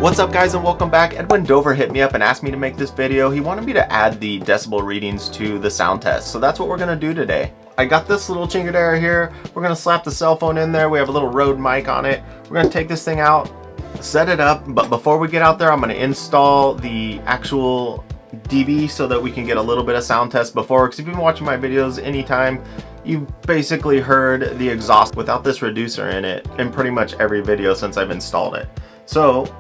What's up guys and welcome back. Edwin Dover hit me up and asked me to make this video. He wanted me to add the decibel readings to the sound test, so that's what we're gonna do today. I got this little chingadera here. We're gonna slap the cell phone in there. We have a little Rode mic on it. We're gonna take this thing out, set it up, but before we get out there I'm gonna install the actual DB so that we can get a little bit of sound test before, because if you've been watching my videos anytime, you've basically heard the exhaust without this reducer in it in pretty much every video since I've installed it. So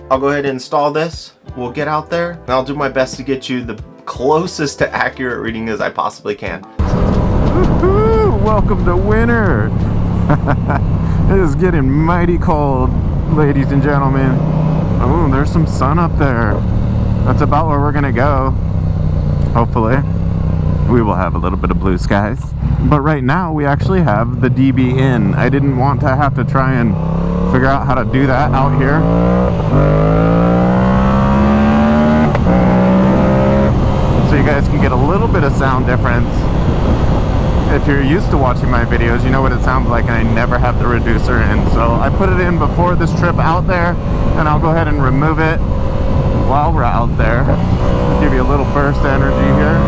I'll go ahead and install this. We'll get out there and I'll do my best to get you the closest to accurate reading as I possibly can. Welcome to winter. It is getting mighty cold, ladies and gentlemen. Oh, there's some sun up there. That's about where we're gonna go. Hopefully we will have a little bit of blue skies, but right now we actually have the DB in. I didn't want to have to try and figure out how to do that out here. So you guys can get a little bit of sound difference. If you're used to watching my videos, you know what it sounds like, and I never have the reducer in. So I put it in before this trip out there, and I'll go ahead and remove it while we're out there. I'll give you a little burst energy here.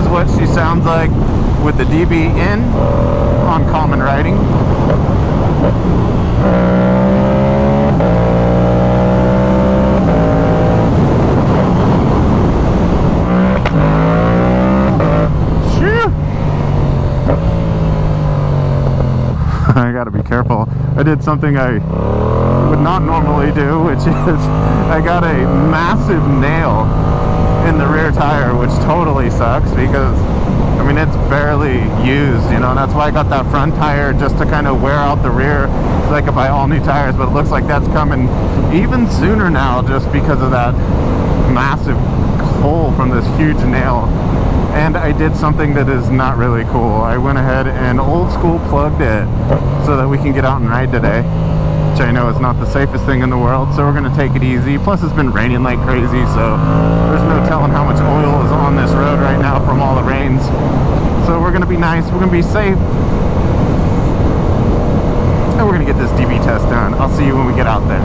What she sounds like with the DB in on common riding. I gotta be careful. I did something I would not normally do, which is I got a massive nail in the rear tire, which totally sucks because I mean it's barely used, you know, and that's why I got that front tire, just to kind of wear out the rear so I could buy all new tires. But it looks like that's coming even sooner now just because of that massive hole from this huge nail. And I did something that is not really cool. I went ahead and old school plugged it so that we can get out and ride today, which I know is not the safest thing in the world, so we're gonna take it easy. Plus it's been raining like crazy, so there's no telling how much oil is on this road right now from all the rains. So we're gonna be nice, we're gonna be safe, and we're gonna get this DB test done. I'll see you when we get out there.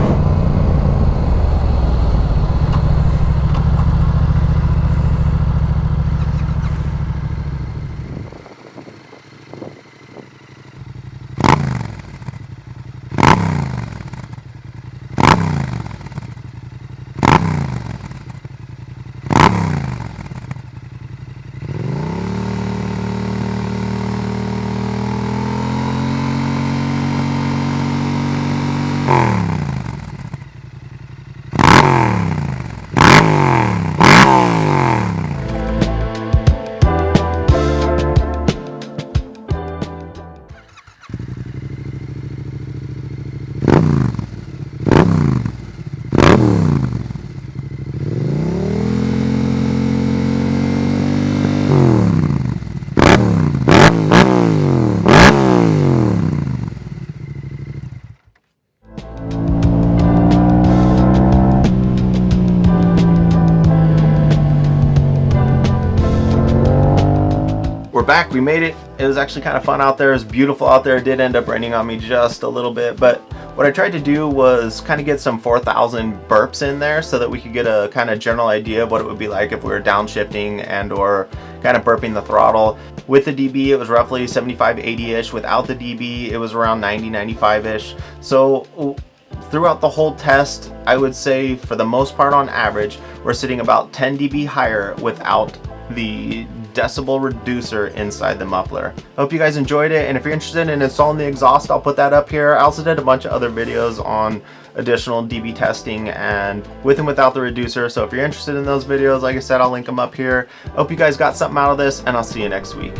We're back, we made it. It was actually kind of fun out there. It was beautiful out there. It did end up raining on me just a little bit, but what I tried to do was kind of get some 4,000 burps in there so that we could get a kind of general idea of what it would be like if we were downshifting and or kind of burping the throttle. With the DB it was roughly 75-80-ish. Without the DB it was around 90-95-ish. So throughout the whole test, I would say for the most part on average, we're sitting about 10 dB higher without the decibel reducer inside the muffler. I hope you guys enjoyed it, and if you're interested in installing the exhaust, I'll put that up here. I also did a bunch of other videos on additional DB testing and with and without the reducer, so if you're interested in those videos, like I said, I'll link them up here. I hope you guys got something out of this, and I'll see you next week.